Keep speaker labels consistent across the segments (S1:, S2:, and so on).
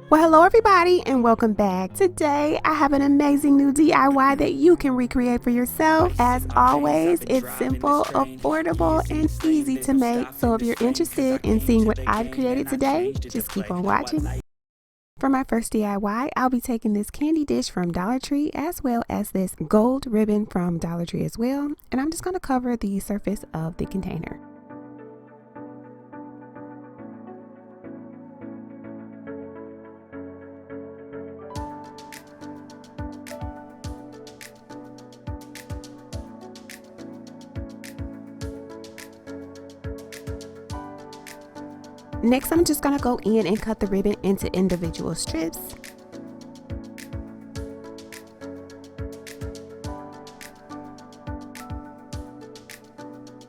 S1: Well, hello everybody and welcome back. Today I have an amazing new DIY that you can recreate for yourself. As always, it's simple, affordable, and easy to make. So if you're interested in seeing what I've created today, just keep on watching. For my first DIY, I'll be taking this candy dish from Dollar Tree as well as this gold ribbon from Dollar Tree as well. And I'm just going to cover the surface of the container. Next, I'm just going to go in and cut the ribbon into individual strips.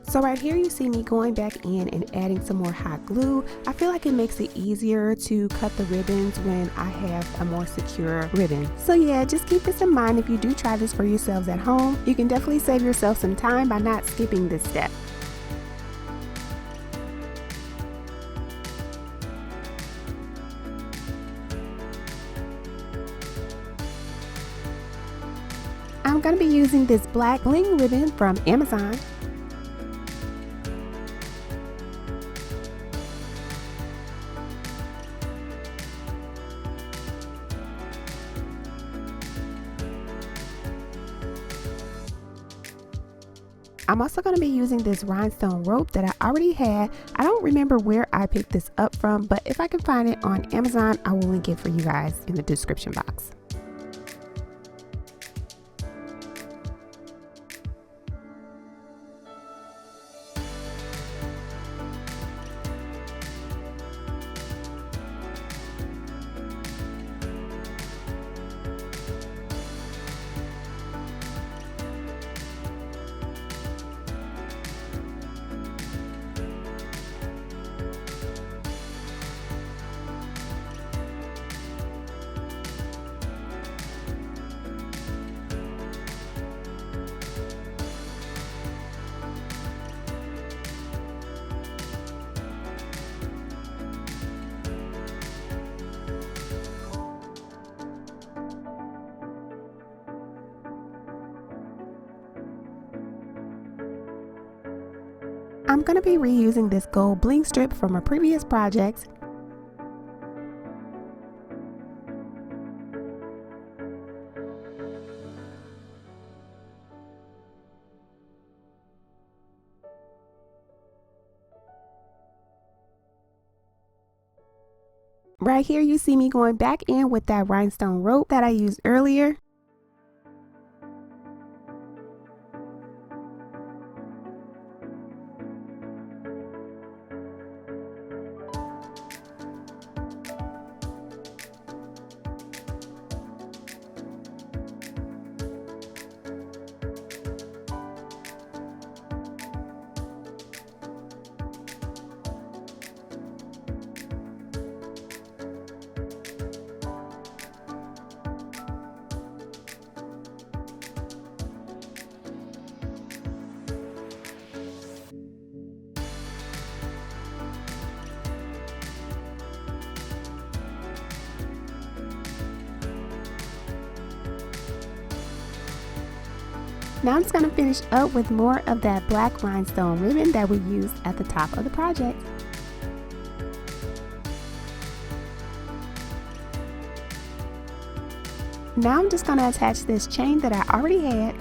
S1: So right here you see me going back in and adding some more hot glue. I feel like it makes it easier to cut the ribbons when I have a more secure ribbon. So yeah, just keep this in mind if you do try this for yourselves at home. You can definitely save yourself some time by not skipping this step. I'm going to be using this black bling ribbon from Amazon. I'm also going to be using this rhinestone rope that I already had. I don't remember where I picked this up from, but if I can find it on Amazon, I will link it for you guys in the description box. I'm going to be reusing this gold bling strip from a previous project. Right here you see me going back in with that rhinestone rope that I used earlier. Now I'm just going to finish up with more of that black rhinestone ribbon that we used at the top of the project. Now I'm just going to attach this chain that I already had.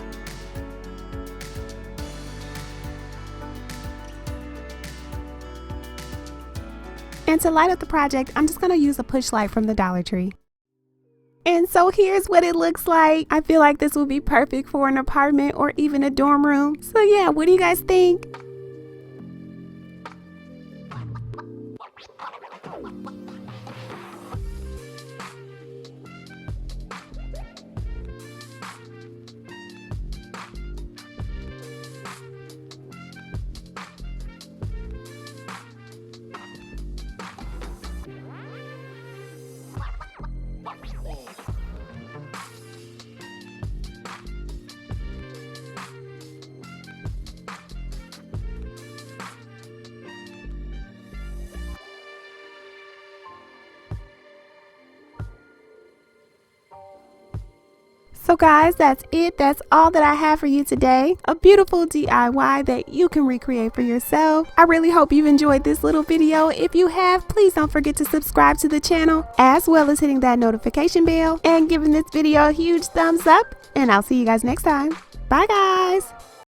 S1: And to light up the project, I'm just going to use a push light from the Dollar Tree. And so here's what it looks like. I feel like this will be perfect for an apartment or even a dorm room. So yeah, what do you guys think? So guys, that's it. That's all that I have for you today. A beautiful DIY that you can recreate for yourself. I really hope you've enjoyed this little video. If you have, please don't forget to subscribe to the channel, as well as hitting that notification bell and giving this video a huge thumbs up. And I'll see you guys next time. Bye guys.